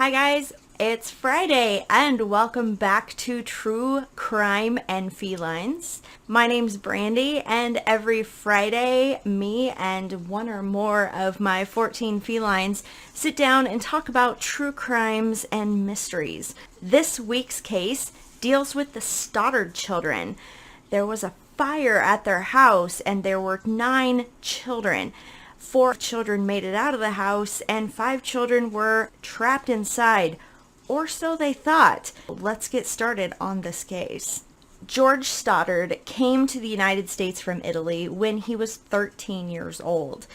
Hi guys, it's Friday and welcome back to True Crime and Felines. My name's Brandy and every Friday me and one or more of my 14 felines sit down and talk about true crimes and mysteries. This week's case deals with the Sodder children. There was a fire at their house and there were 9 children. 4 children made it out of the house and 5 children were trapped inside, or so they thought. Let's get started on this case. George Sodder came to the United States from Italy when he was 13 years old.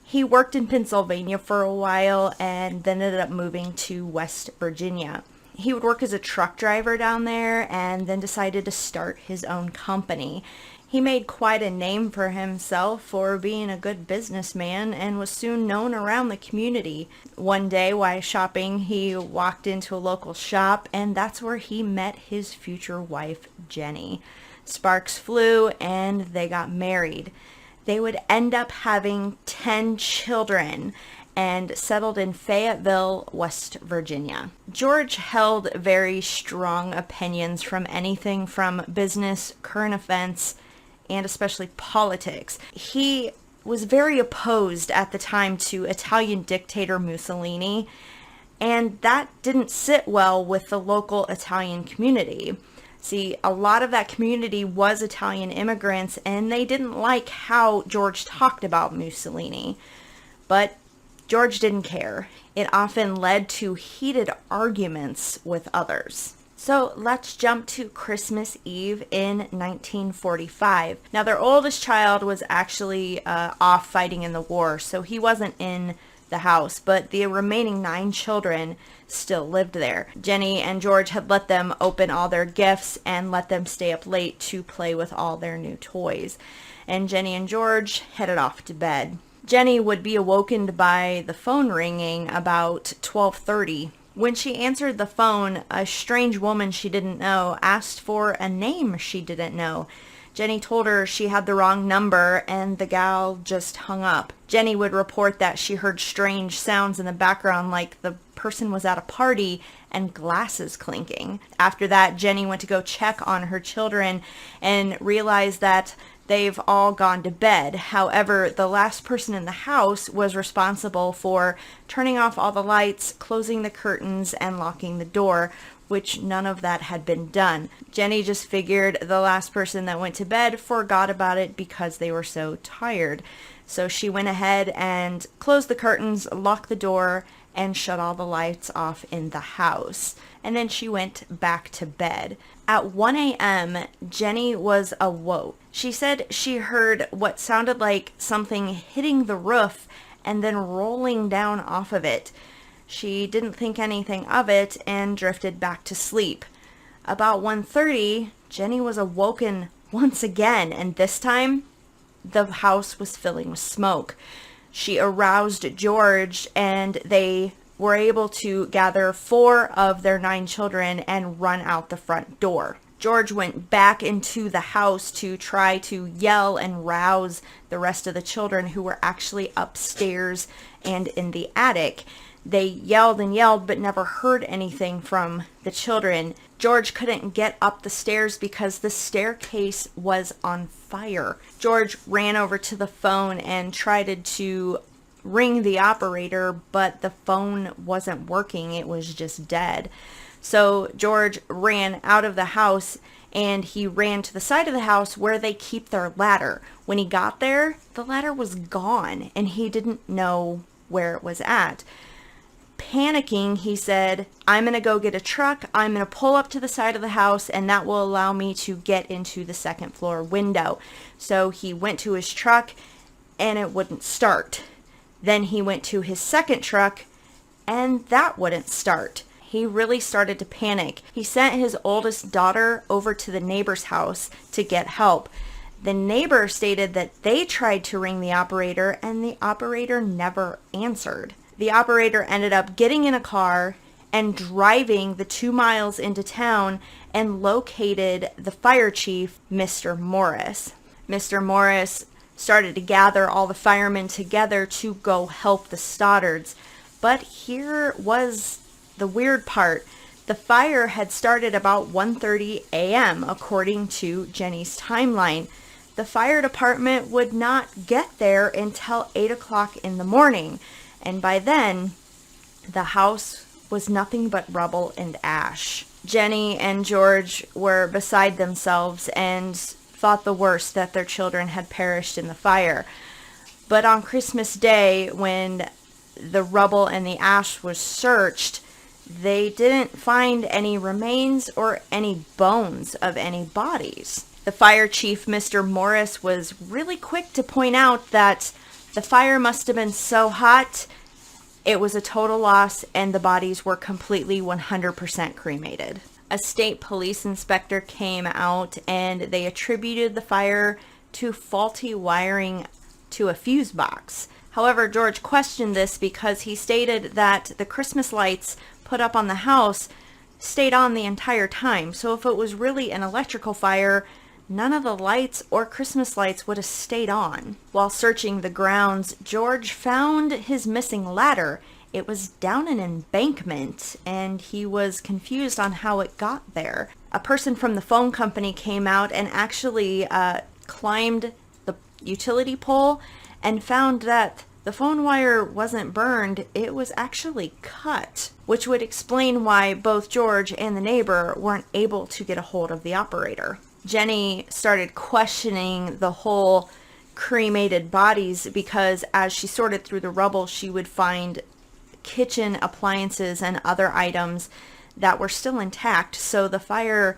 He worked in Pennsylvania for a while and then ended up moving to West Virginia. He would work as a truck driver down there and then decided to start his own company. He made quite a name for himself for being a good businessman and was soon known around the community. One day while shopping, he walked into a local shop and that's where he met his future wife, Jenny. Sparks flew and they got married. They would end up having 10 children and settled in Fayetteville, West Virginia. George held very strong opinions from anything from business, current events, and especially politics. He was very opposed at the time to Italian dictator Mussolini, and that didn't sit well with the local Italian community. See, a lot of that community was Italian immigrants, and they didn't like how George talked about Mussolini. But George didn't care. It often led to heated arguments with others. So let's jump to Christmas Eve in 1945. Now their oldest child was actually off fighting in the war, so he wasn't in the house, but the remaining 9 children still lived there. Jenny and George had let them open all their gifts and let them stay up late to play with all their new toys. And Jenny and George headed off to bed. Jenny would be awoken by the phone ringing about 12:30. When she answered the phone, a strange woman she didn't know asked for a name she didn't know. Jenny told her she had the wrong number and the gal just hung up. Jenny would report that she heard strange sounds in the background like the person was at a party and glasses clinking. After that, Jenny went to go check on her children and realized that they've all gone to bed. However, the last person in the house was responsible for turning off all the lights, closing the curtains, and locking the door, which none of that had been done. Jenny just figured the last person that went to bed forgot about it because they were so tired. So she went ahead and closed the curtains, locked the door, and shut all the lights off in the house. And then she went back to bed. At 1 a.m., Jenny was awoke. She said she heard what sounded like something hitting the roof and then rolling down off of it. She didn't think anything of it and drifted back to sleep. About 1:30, Jenny was awoken once again, and this time the house was filling with smoke. She aroused George and they were able to gather 4 of their 9 children and run out the front door. George went back into the house to try to yell and rouse the rest of the children who were actually upstairs and in the attic. They yelled and yelled but never heard anything from the children. George couldn't get up the stairs because the staircase was on fire. George ran over to the phone and tried to ring the operator, but the phone wasn't working. It was just dead. So George ran out of the house and he ran to the side of the house where they keep their ladder. When he got there, the ladder was gone and he didn't know where it was at. Panicking, he said, "I'm going to go get a truck. I'm going to pull up to the side of the house and that will allow me to get into the second floor window." So he went to his truck and it wouldn't start. Then he went to his second truck and that wouldn't start. He really started to panic. He sent his oldest daughter over to the neighbor's house to get help. The neighbor stated that they tried to ring the operator and the operator never answered. The operator ended up getting in a car and driving the 2 miles into town and located the fire chief, Mr. Morris. Mr. Morris started to gather all the firemen together to go help the Stodders. But here was the weird part, the fire had started about 1:30 a.m. according to Jenny's timeline. The fire department would not get there until 8 o'clock in the morning, and by then, the house was nothing but rubble and ash. Jenny and George were beside themselves and thought the worst, that their children had perished in the fire. But on Christmas Day, when the rubble and the ash was searched, they didn't find any remains or any bones of any bodies. The fire chief, Mr. Morris, was really quick to point out that the fire must have been so hot, it was a total loss, and the bodies were completely 100% cremated. A state police inspector came out and they attributed the fire to faulty wiring to a fuse box. However, George questioned this because he stated that the Christmas lights put up on the house stayed on the entire time. So if it was really an electrical fire, none of the lights or Christmas lights would have stayed on. While searching the grounds, George found his missing ladder. It was down an embankment, and he was confused on how it got there. A person from the phone company came out and actually climbed the utility pole and found that the phone wire wasn't burned, it was actually cut, which would explain why both George and the neighbor weren't able to get a hold of the operator. Jenny started questioning the whole cremated bodies because as she sorted through the rubble, she would find kitchen appliances and other items that were still intact, so the fire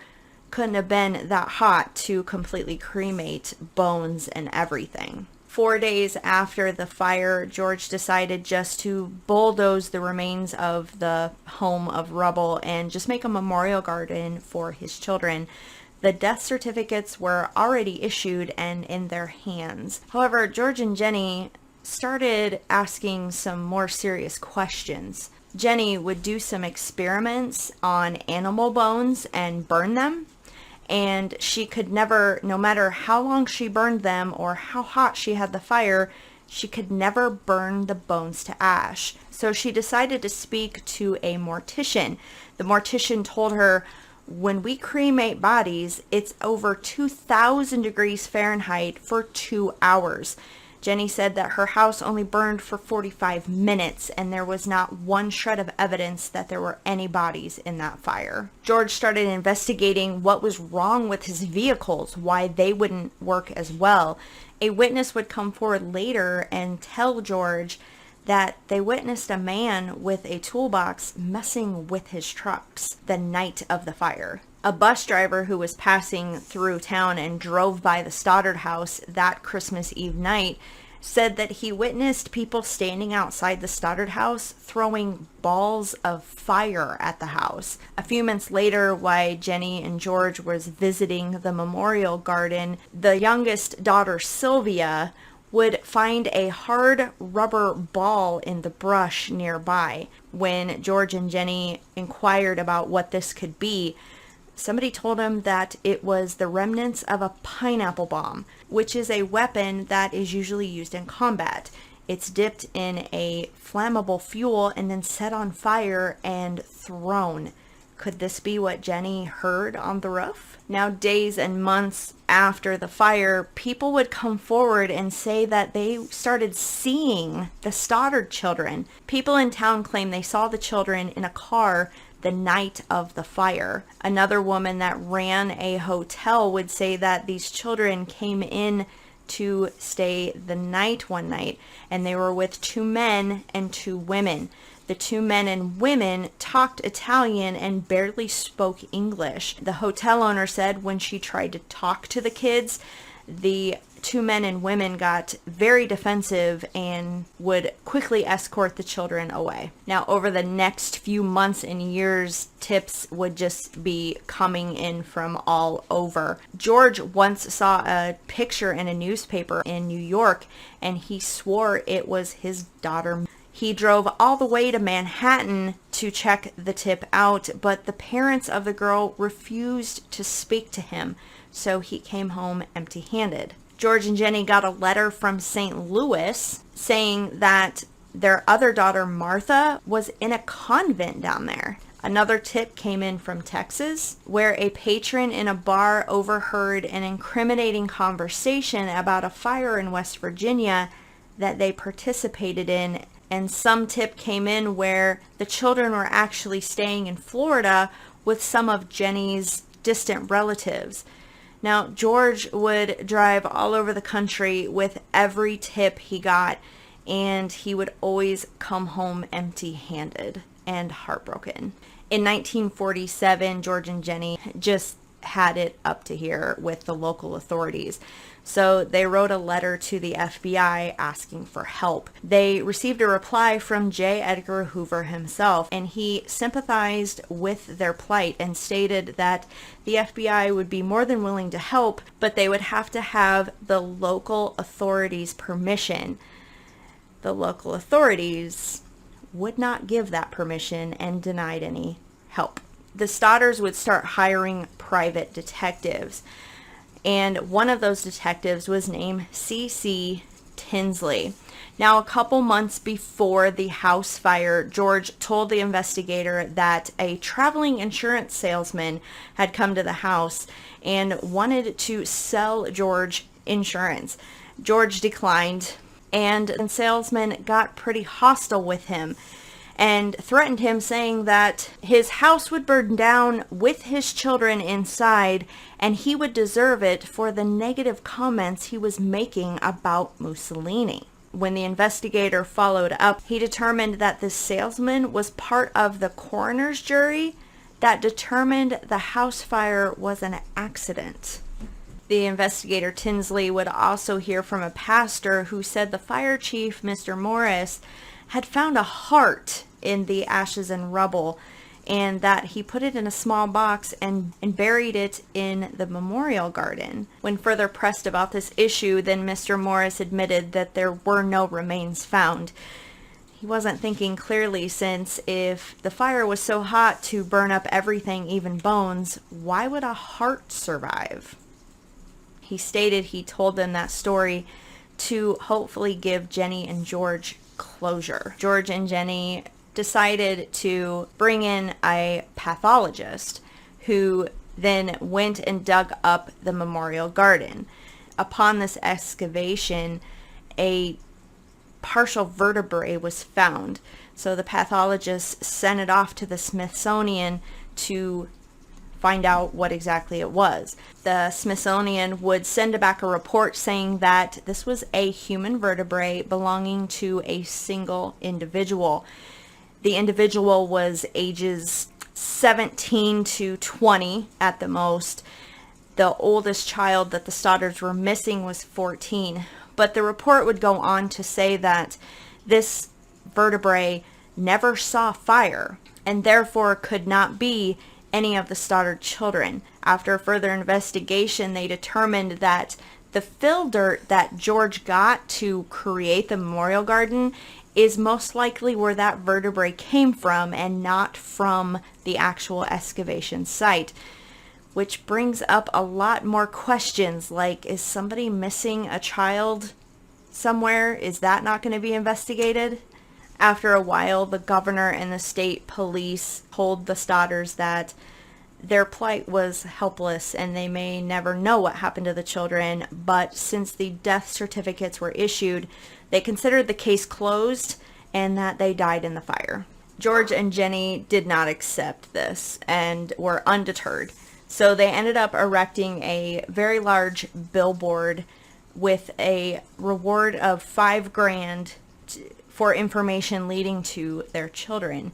couldn't have been that hot to completely cremate bones and everything. 4 days after the fire, George decided just to bulldoze the remains of the home of rubble and just make a memorial garden for his children. The death certificates were already issued and in their hands. However, George and Jenny started asking some more serious questions. Jenny would do some experiments on animal bones and burn them, and she could never, no matter how long she burned them or how hot she had the fire, she could never burn the bones to ash. So she decided to speak to a mortician. The mortician told her, when we cremate bodies, it's over 2,000 degrees Fahrenheit for 2 hours. Jenny said that her house only burned for 45 minutes and there was not one shred of evidence that there were any bodies in that fire. George started investigating what was wrong with his vehicles, why they wouldn't work as well. A witness would come forward later and tell George that they witnessed a man with a toolbox messing with his trucks the night of the fire. A bus driver who was passing through town and drove by the Sodder house that Christmas Eve night said that he witnessed people standing outside the Sodder house throwing balls of fire at the house. A few months later, while Jenny and George was visiting the memorial garden, the youngest daughter, Sylvia, would find a hard rubber ball in the brush nearby. When George and Jenny inquired about what this could be, somebody told him that it was the remnants of a pineapple bomb, which is a weapon that is usually used in combat. It's dipped in a flammable fuel and then set on fire and thrown. Could this be what Jenny heard on the roof? Now, days and months after the fire, people would come forward and say that they started seeing the Stoddard children. People in town claim they saw the children in a car the night of the fire. Another woman that ran a hotel would say that these children came in to stay the night one night, and they were with 2 men and 2 women. The 2 men and women talked Italian and barely spoke English. The hotel owner said when she tried to talk to the kids, the 2 men and women got very defensive and would quickly escort the children away. Now, over the next few months and years, tips would just be coming in from all over. George once saw a picture in a newspaper in New York, and he swore it was his daughter. He drove all the way to Manhattan to check the tip out, but the parents of the girl refused to speak to him, so he came home empty-handed. George and Jenny got a letter from St. Louis saying that their other daughter, Martha, was in a convent down there. Another tip came in from Texas, where a patron in a bar overheard an incriminating conversation about a fire in West Virginia that they participated in. And some tip came in where the children were actually staying in Florida with some of Jenny's distant relatives. Now, George would drive all over the country with every tip he got, and he would always come home empty-handed and heartbroken. In 1947, George and Jenny just had it up to here with the local authorities. So they wrote a letter to the FBI asking for help. They received a reply from J. Edgar Hoover himself, and he sympathized with their plight and stated that the FBI would be more than willing to help, but they would have to have the local authorities' permission. The local authorities would not give that permission and denied any help. The Stodders would start hiring private detectives, and one of those detectives was named C.C. Tinsley. Now, a couple months before the house fire, George told the investigator that a traveling insurance salesman had come to the house and wanted to sell George insurance. George declined, and the salesman got pretty hostile with him and threatened him, saying that his house would burn down with his children inside, and he would deserve it for the negative comments he was making about Mussolini. When the investigator followed up, he determined that the salesman was part of the coroner's jury that determined the house fire was an accident. The investigator Tinsley would also hear from a pastor who said the fire chief, Mr. Morris, had found a heart in the ashes and rubble, and that he put it in a small box and buried it in the memorial garden. When further pressed about this issue, then Mr. Morris admitted that there were no remains found. He wasn't thinking clearly, since if the fire was so hot to burn up everything, even bones, why would a heart survive? He stated he told them that story to hopefully give Jenny and George closure. George and Jenny decided to bring in a pathologist who then went and dug up the memorial garden. Upon this excavation, a partial vertebrae was found. So the pathologist sent it off to the Smithsonian to find out what exactly it was. The Smithsonian would send back a report saying that this was a human vertebrae belonging to a single individual. The individual was ages 17 to 20 at the most. The oldest child that the Stodders were missing was 14. But the report would go on to say that this vertebrae never saw fire and therefore could not be any of the Stoddard children. After further investigation, they determined that the fill dirt that George got to create the memorial garden is most likely where that vertebrae came from and not from the actual excavation site. Which brings up a lot more questions, like, is somebody missing a child somewhere? Is that not going to be investigated? After a while, the governor and the state police told the Stodders that their plight was helpless and they may never know what happened to the children, but since the death certificates were issued, they considered the case closed and that they died in the fire. George and Jenny did not accept this and were undeterred. So they ended up erecting a very large billboard with a reward of $5,000 for information leading to their children.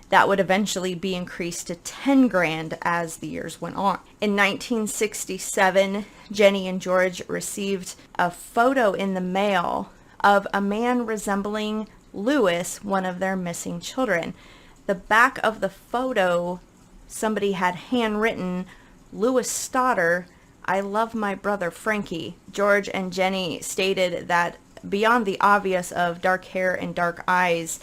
That would eventually be increased to $10,000 as the years went on. In 1967, Jenny and George received a photo in the mail of a man resembling Lewis, one of their missing children. The back of the photo, somebody had handwritten, "Lewis Sodder, I love my brother Frankie." George and Jenny stated that beyond the obvious of dark hair and dark eyes,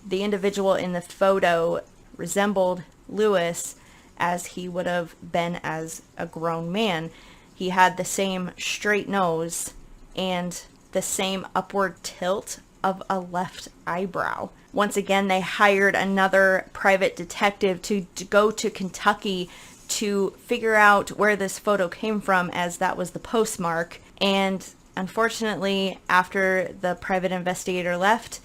the individual in the photo resembled Lewis as he would have been as a grown man. He had the same straight nose and the same upward tilt of a left eyebrow. Once again, they hired another private detective to go to Kentucky to figure out where this photo came from, as that was the postmark. And unfortunately, after the private investigator left,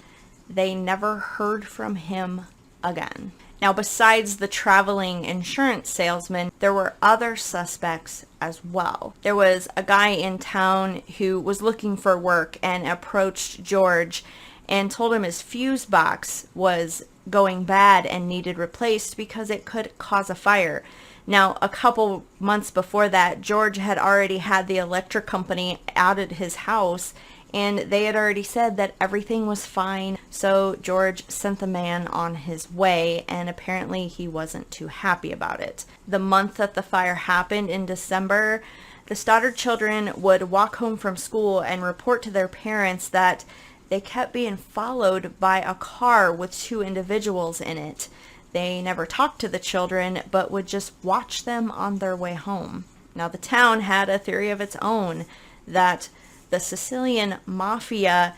they never heard from him again. Now, besides the traveling insurance salesman, there were other suspects as well. There was a guy in town who was looking for work and approached George and told him his fuse box was going bad and needed replaced because it could cause a fire. Now, a couple months before that, George had already had the electric company out at his house, and they had already said that everything was fine. So George sent the man on his way, and apparently he wasn't too happy about it. The month that the fire happened, in December, the Sodder children would walk home from school and report to their parents that they kept being followed by a car with two individuals in it. They never talked to the children, but would just watch them on their way home. Now, the town had a theory of its own that the Sicilian mafia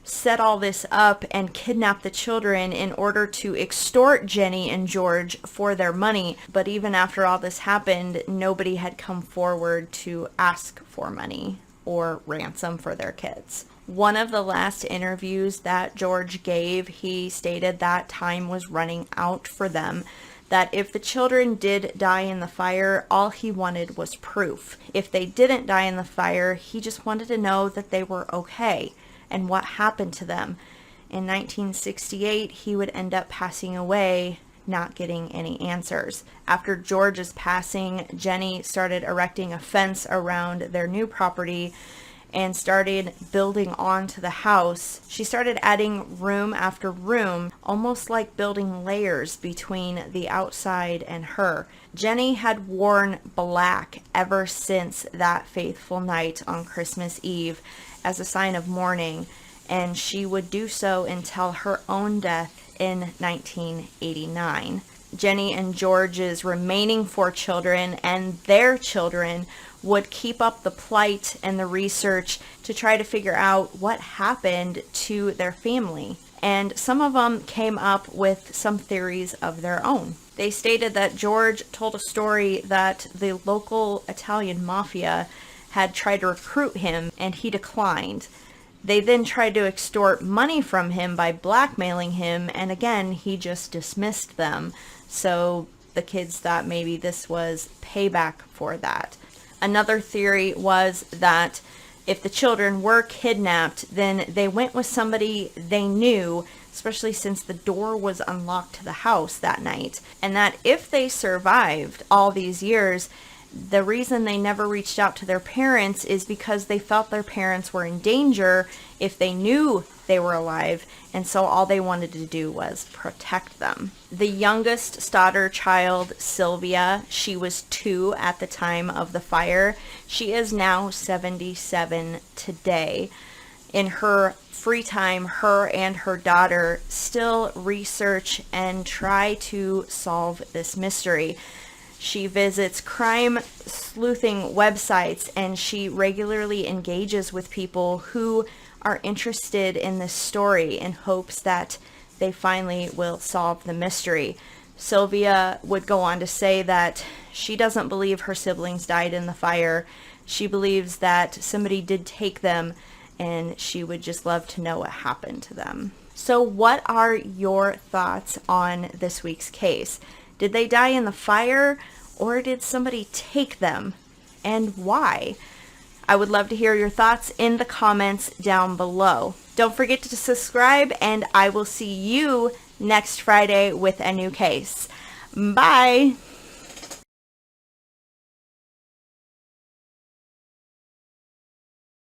set all this up and kidnapped the children in order to extort Jenny and George for their money. But even after all this happened, nobody had come forward to ask for money or ransom for their kids. One of the last interviews that George gave, he stated that time was running out for them, that if the children did die in the fire, all he wanted was proof. If they didn't die in the fire, he just wanted to know that they were okay and what happened to them. In 1968, he would end up passing away, not getting any answers. After George's passing, Jenny started erecting a fence around their new property and started building onto the house. She started adding room after room, almost like building layers between the outside and her. Jenny had worn black ever since that fateful night on Christmas Eve as a sign of mourning, and she would do so until her own death in 1989. Jenny and George's remaining 4 children and their children would keep up the plight and the research to try to figure out what happened to their family. And some of them came up with some theories of their own. They stated that George told a story that the local Italian mafia had tried to recruit him and he declined. They then tried to extort money from him by blackmailing him, and again, he just dismissed them. So the kids thought maybe this was payback for that. Another theory was that if the children were kidnapped, then they went with somebody they knew, especially since the door was unlocked to the house that night, and that if they survived all these years, the reason they never reached out to their parents is because they felt their parents were in danger if they knew they were alive, and so all they wanted to do was protect them. The youngest Sodder child, Sylvia, she was 2 at the time of the fire. She is now 77 today. In her free time, her and her daughter still research and try to solve this mystery. She visits crime sleuthing websites, and she regularly engages with people who are interested in this story in hopes that they finally will solve the mystery. Sylvia would go on to say that she doesn't believe her siblings died in the fire. She believes that somebody did take them, and she would just love to know what happened to them. So what are your thoughts on this week's case? Did they die in the fire, or did somebody take them, and why? I would love to hear your thoughts in the comments down below. Don't forget to subscribe, and I will see you next Friday with a new case. Bye!